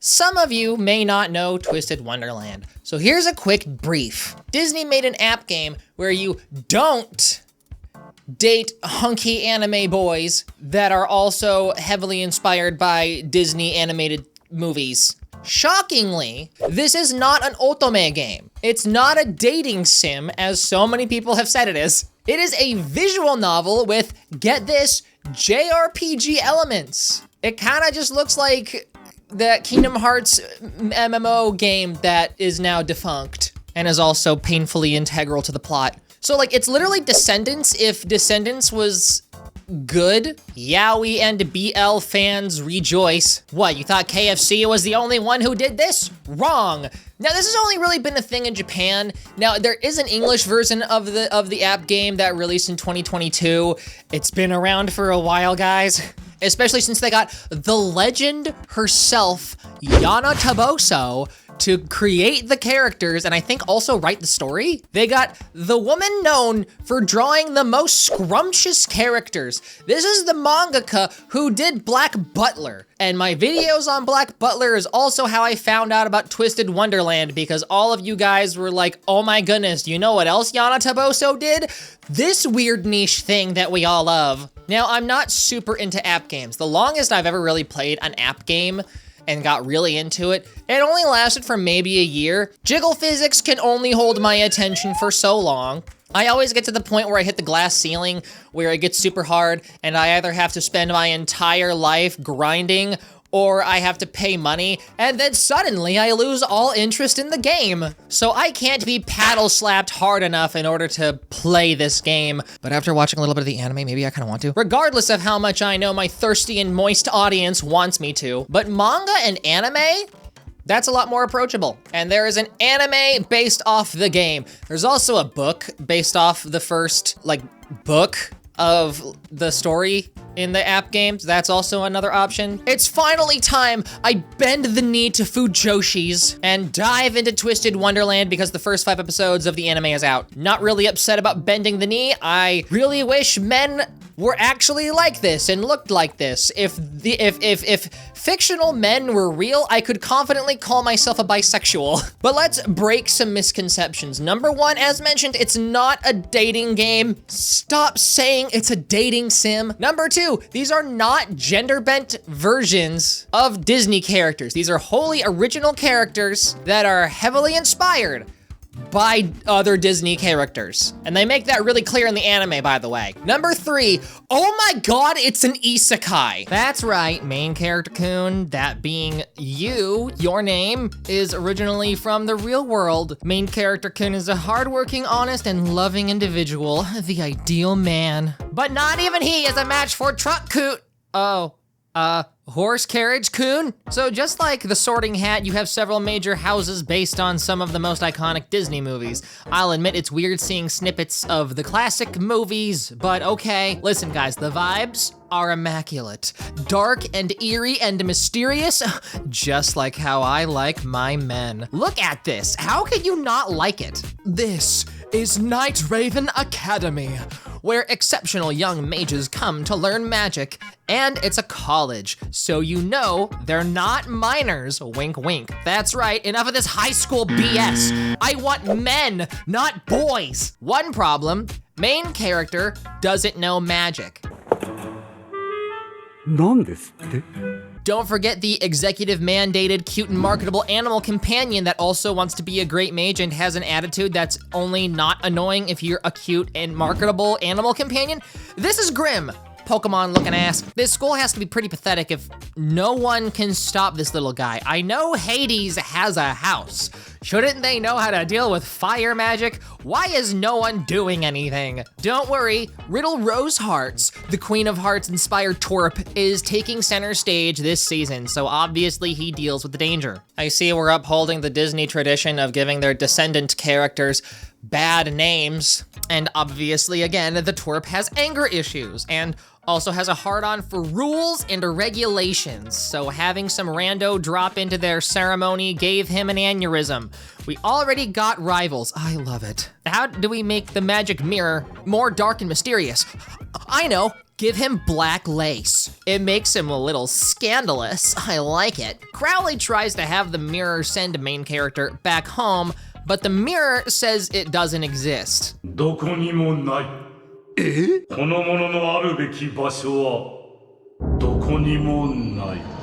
Some of you may not know Twisted Wonderland, so here's a quick brief. Disney made an app game where you don't date hunky anime boys that are also heavily inspired by Disney animated movies. Shockingly, this is not an otome game. It's not a dating sim, as so many people have said it is. It is a visual novel with, get this, JRPG elements. It kinda just looks like the Kingdom Hearts MMO game that is now defunct and is also painfully integral to the plot. So like, it's literally Descendants if Descendants was good. Yaoi and BL fans rejoice. What, you thought KFC was the only one who did this? Wrong. Now this has only really been a thing in Japan. Now there is an English version of the app game that released in 2022. It's been around for a while, guys. Especially since they got the legend herself, Yana Taboso, to create the characters and I think also write the story. They got the woman known for drawing the most scrumptious characters. This is the mangaka who did Black Butler. And my videos on Black Butler is also how I found out about Twisted Wonderland, because all of you guys were like, oh my goodness, you know what else Yana Taboso did? This weird niche thing that we all love. Now, I'm not super into app games. The longest I've ever really played an app game and got really into it, it only lasted for maybe a year. Jiggle physics can only hold my attention for so long. I always get to the point where I hit the glass ceiling where it gets super hard and I either have to spend my entire life grinding or I have to pay money, and then suddenly I lose all interest in the game. So I can't be paddle slapped hard enough in order to play this game. But after watching a little bit of the anime, maybe I kind of want to. Regardless of how much I know my thirsty and moist audience wants me to. But manga and anime, that's a lot more approachable. And there is an anime based off the game. There's also a book based off the first, book of the story in the app games. That's also another option. It's finally time I bend the knee to Fujoshis and dive into Twisted Wonderland because the first 5 episodes of the anime is out. Not really upset about bending the knee. I really wish men were actually like this and looked like this. If fictional men were real, I could confidently call myself a bisexual. But let's break some misconceptions. Number 1, as mentioned, it's not a dating game. Stop saying it's a dating sim. Number 2, these are not gender-bent versions of Disney characters. These are wholly original characters that are heavily inspired by other Disney characters. And they make that really clear in the anime, by the way. Number 3, oh my god, it's an isekai. That's right, main character Kun, that being you, your name, is originally from the real world. Main character Kun is a hardworking, honest, and loving individual, the ideal man. But not even he is a match for Truck Kun. Horse Carriage Kun? So just like the Sorting Hat, you have several major houses based on some of the most iconic Disney movies. I'll admit it's weird seeing snippets of the classic movies, but okay. Listen guys, the vibes are immaculate. Dark and eerie and mysterious, just like how I like my men. Look at this, how could you not like it? This is Night Raven Academy, where exceptional young mages come to learn magic, and it's a college, so you know they're not minors, wink wink. That's right, enough of this high school BS. I want men, not boys. One problem, main character doesn't know magic. Don't forget the executive mandated cute and marketable animal companion that also wants to be a great mage and has an attitude that's only not annoying if you're a cute and marketable animal companion. This is grim. Pokemon looking ass. This school has to be pretty pathetic if no one can stop this little guy. I know Hades has a house. Shouldn't they know how to deal with fire magic? Why is no one doing anything? Don't worry, Riddle Rose Hearts, the Queen of Hearts inspired twerp, is taking center stage this season, so obviously he deals with the danger. I see we're upholding the Disney tradition of giving their descendant characters bad names, and obviously again, the twerp has anger issues, and also has a hard-on for rules and regulations, so having some rando drop into their ceremony gave him an aneurysm. We already got rivals. I love it. How do we make the magic mirror more dark and mysterious? I know, Give him black lace. It makes him a little scandalous. I like it. Crowley tries to have the mirror send main character back home, but the mirror says it doesn't exist. どこにもない。この者のあるべき場所はどこにもない。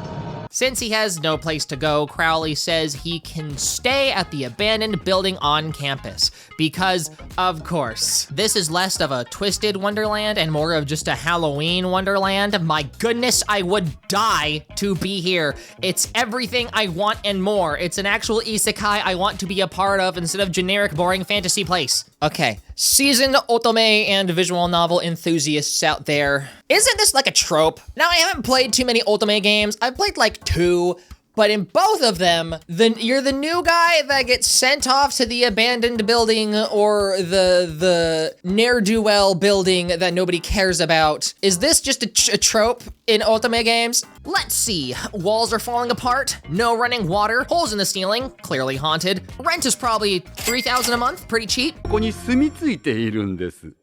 Since he has no place to go, Crowley says he can stay at the abandoned building on campus. Because, of course, this is less of a twisted Wonderland and more of just a Halloween Wonderland. My goodness, I would die to be here. It's everything I want and more. It's an actual isekai I want to be a part of instead of generic, boring fantasy place. Okay, seasoned otome and visual novel enthusiasts out there. Isn't this like a trope? Now, I haven't played too many otome games. I've played like 2, but in both of them, you're the new guy that gets sent off to the abandoned building or the ne'er-do-well building that nobody cares about. Is this just a trope in otome games? Let's see. Walls are falling apart, no running water, holes in the ceiling, clearly haunted. Rent is probably $3,000 a month, pretty cheap. ここに住み着いているんです。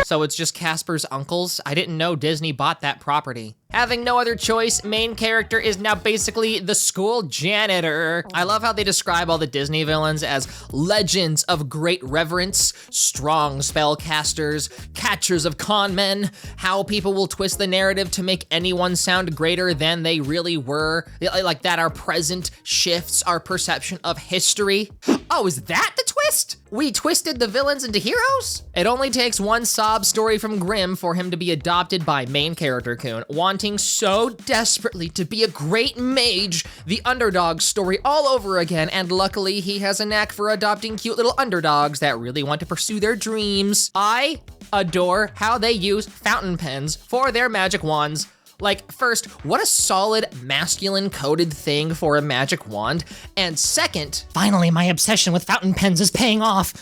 So it's just Casper's uncles? I didn't know Disney bought that property. Having no other choice, main character is now basically the school janitor. I love how they describe all the Disney villains as legends of great reverence, strong spellcasters, catchers of con men, how people will twist the narrative to make anyone sound greater than they really were, like that our present shifts our perception of history. Oh, is that the twist? We twisted the villains into heroes? It only takes one sob story from Grimm for him to be adopted by main character Kun, wanting so desperately to be a great mage, the underdog story all over again, and luckily he has a knack for adopting cute little underdogs that really want to pursue their dreams. I adore how they use fountain pens for their magic wands. Like, first, what a solid masculine coded thing for a magic wand. And second, finally my obsession with fountain pens is paying off.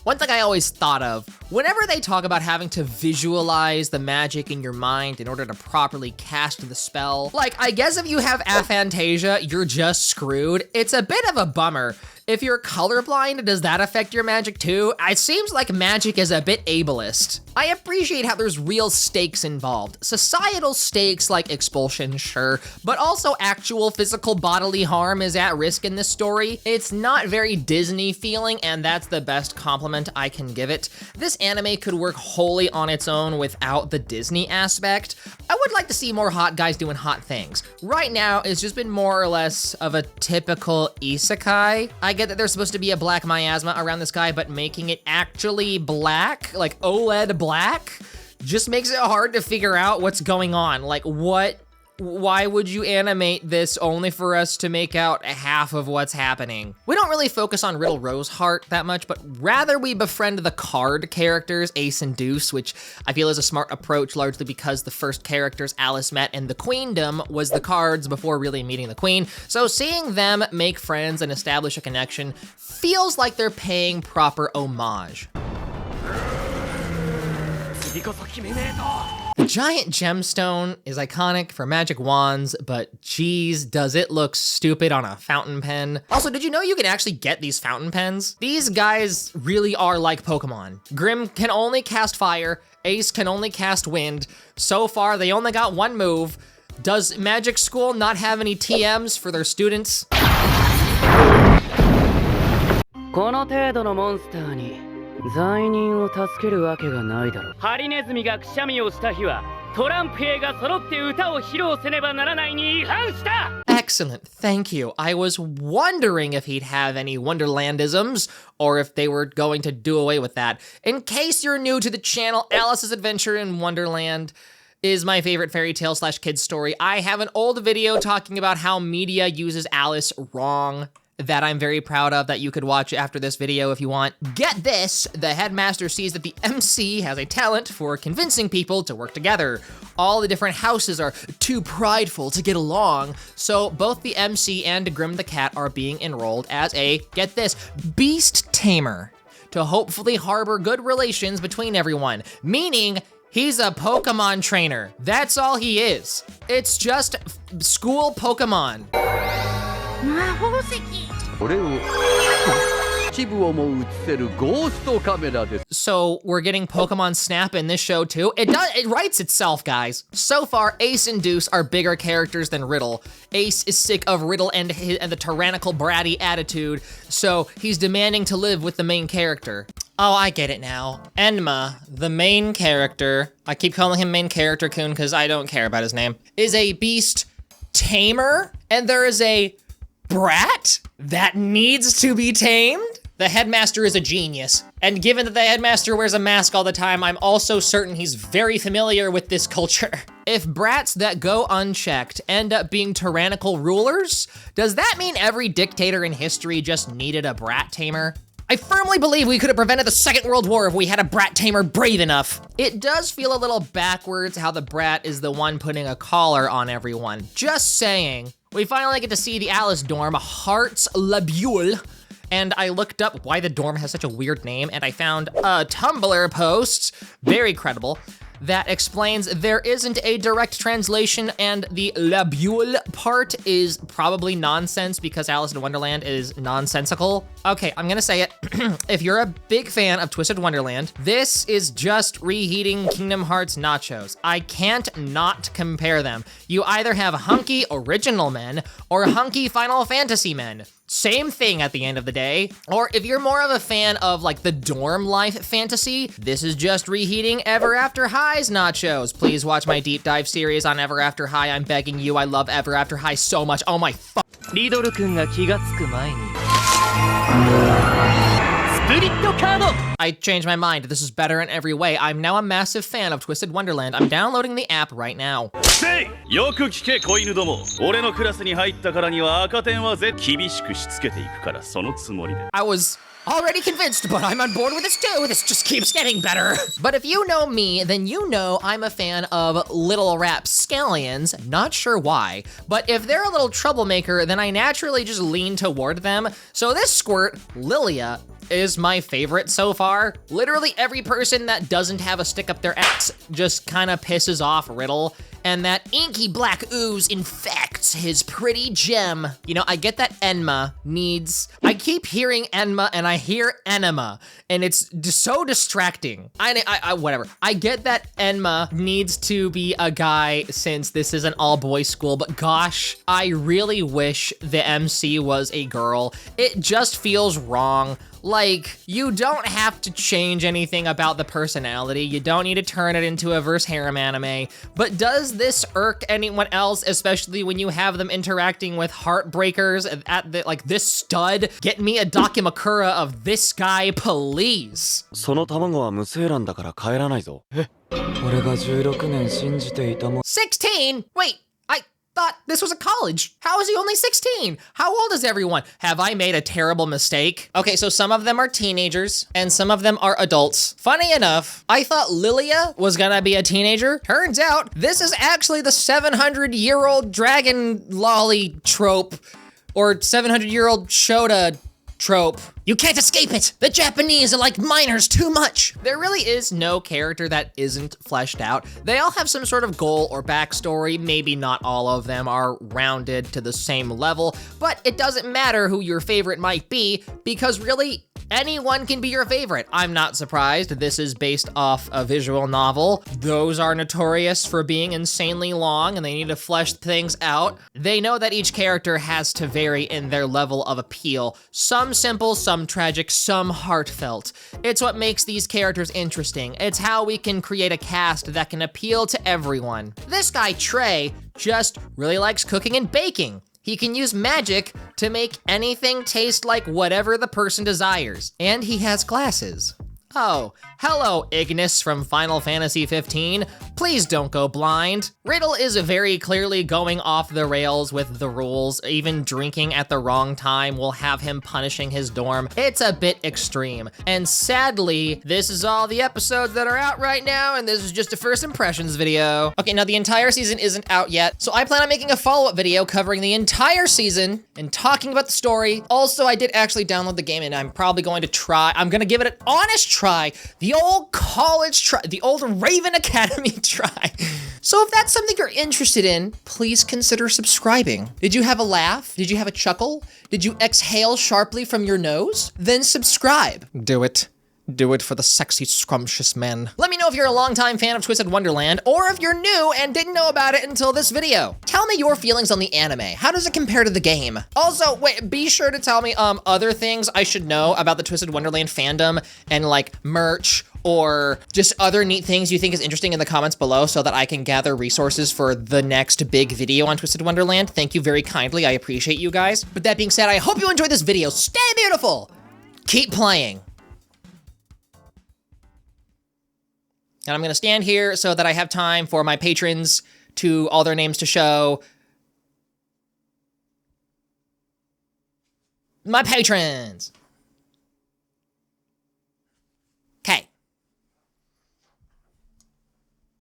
One thing I always thought of, whenever they talk about having to visualize the magic in your mind in order to properly cast the spell, like, I guess if you have aphantasia, you're just screwed. It's a bit of a bummer. If you're colorblind, does that affect your magic too? It seems like magic is a bit ableist. I appreciate how there's real stakes involved. Societal stakes like expulsion, sure, but also actual physical bodily harm is at risk in this story. It's not very Disney feeling, and that's the best compliment I can give it. This anime could work wholly on its own without the Disney aspect. I would like to see more hot guys doing hot things. Right now, it's just been more or less of a typical isekai. I get that there's supposed to be a black miasma around this guy, but making it actually black, like OLED black, just makes it hard to figure out what's going on. Like, why would you animate this only for us to make out half of what's happening? We don't really focus on Riddle Roseheart that much, but rather we befriend the card characters, Ace and Deuce, which I feel is a smart approach largely because the first characters Alice met in the Queendom was the cards before really meeting the Queen. So seeing them make friends and establish a connection feels like they're paying proper homage. The giant gemstone is iconic for magic wands, but geez, does it look stupid on a fountain pen. Also, did you know you can actually get these fountain pens? These guys really are like Pokemon. Grimm can only cast fire, Ace can only cast wind. So far, they only got one move. Does Magic School not have any TMs for their students? この程度のモンスターに罪人を助けるわけがないだろう。ハリネズミがくしゃみをした日はトランプ兵が揃って歌を披露せねばならないに違反した。 Excellent, thank you. I was wondering if he'd have any Wonderlandisms, or if they were going to do away with that. In case you're new to the channel, Alice's Adventure in Wonderland is my favorite fairy tale / kids story. I have an old video talking about how media uses Alice wrong that I'm very proud of that you could watch after this video if you want. Get this, the headmaster sees that the MC has a talent for convincing people to work together. All the different houses are too prideful to get along, so both the MC and Grimm the Cat are being enrolled as a, get this, beast tamer to hopefully harbor good relations between everyone, meaning he's a Pokemon trainer. That's all he is. It's just school Pokemon. 一部をも映せるゴーストカメラです。 So we're getting Pokemon Snap in this show too? It writes itself, guys. So far, Ace and Deuce are bigger characters than Riddle. Ace is sick of Riddle and the tyrannical bratty attitude, so he's demanding to live with the main character. Oh, I get it now. Enma, the main character, I keep calling him main character Kun because I don't care about his name, is a beast tamer, and there is a brat that needs to be tamed? The headmaster is a genius, and given that the headmaster wears a mask all the time, I'm also certain he's very familiar with this culture. If brats that go unchecked end up being tyrannical rulers, does that mean every dictator in history just needed a brat tamer? I firmly believe we could have prevented the Second World War if we had a brat tamer brave enough. It does feel a little backwards how the brat is the one putting a collar on everyone. Just saying. We finally get to see the Alice dorm, Hearts Labule. And I looked up why the dorm has such a weird name, and I found a Tumblr post, very credible, that explains there isn't a direct translation, and the labule part is probably nonsense because Alice in Wonderland is nonsensical. Okay, I'm gonna say it. If you're a big fan of Twisted Wonderland, this is just reheating Kingdom Hearts nachos. I can't not compare them. You either have hunky original men or hunky Final Fantasy men. Same thing at the end of the day. Or if you're more of a fan of like the dorm life fantasy, this is just reheating Ever After High's nachos. Please watch my deep dive series on Ever After High. I'm begging you. I love Ever After High so much. Oh my fuck. リドル君が気がつく前にスプリットカード I changed my mind. This is better in every way. I'm now a massive fan of Twisted Wonderland. I'm downloading the app right now. せいよく聞け子犬ども俺のクラスに入ったからには赤点は厳しくしつけていくからそのつもりで I was already convinced, but I'm on board with this too. This just keeps getting better. But if you know me, then you know I'm a fan of little rapscallions. Not sure why, but if they're a little troublemaker, then I naturally just lean toward them. So this squirt, Lilia, is my favorite so far. Literally every person that doesn't have a stick up their ass just kind of pisses off Riddle. And that inky black ooze infects his pretty gem. You know, I get that Enma needs... I keep hearing Enma and I hear Enema, and it's so distracting. Whatever. I get that Enma needs to be a guy since this is an all-boys school, but gosh, I really wish the MC was a girl. It just feels wrong. Like, you don't have to change anything about the personality. You don't need to turn it into a verse harem anime. But does this irk anyone else, especially when you have them interacting with heartbreakers at the, like, this stud? Get me a Dakimakura of this guy, please. その卵は無精卵だから帰らないぞ。え、俺が16年信じていたもん。 16? Wait, I thought this was a college. How is he only 16? How old is everyone? Have I made a terrible mistake? Okay, so some of them are teenagers and some of them are adults. Funny enough, I thought Lilia was gonna be a teenager. Turns out this is actually the 700-year-old dragon lolly trope or 700-year-old Shota trope. You can't escape it! The Japanese are like minors too much! There really is no character that isn't fleshed out. They all have some sort of goal or backstory. Maybe not all of them are rounded to the same level, but it doesn't matter who your favorite might be, because really, anyone can be your favorite. I'm not surprised. This is based off a visual novel. Those are notorious for being insanely long, and they need to flesh things out. They know that each character has to vary in their level of appeal. Some simple, some tragic, some heartfelt. It's what makes these characters interesting. It's how we can create a cast that can appeal to everyone. This guy, Trey, just really likes cooking and baking. He can use magic to make anything taste like whatever the person desires. And he has glasses. Oh, hello, Ignis from Final Fantasy 15. Please don't go blind. Riddle is very clearly going off the rails with the rules. Even drinking at the wrong time will have him punishing his dorm. It's a bit extreme. And sadly, this is all the episodes that are out right now, and this is just a first impressions video. Okay, now the entire season isn't out yet, so I plan on making a follow-up video covering the entire season and talking about the story. Also, I did actually download the game, and I'm probably going to try. I'm gonna give it an honest try try, the old college try, the old Raven Academy try. So if that's something you're interested in, please consider subscribing. Did you have a laugh? Did you have a chuckle? Did you exhale sharply from your nose? Then subscribe. Do it. Do it for the sexy, scrumptious men. Let me know if you're a longtime fan of Twisted Wonderland, or if you're new and didn't know about it until this video. Tell me your feelings on the anime. How does it compare to the game? Also, wait, be sure to tell me other things I should know about the Twisted Wonderland fandom and like merch or just other neat things you think is interesting in the comments below so that I can gather resources for the next big video on Twisted Wonderland. Thank you very kindly. I appreciate you guys. But that being said, I hope you enjoyed this video. Stay beautiful. Keep playing. And I'm gonna stand here so that I have time for my patrons to all their names to show. My patrons!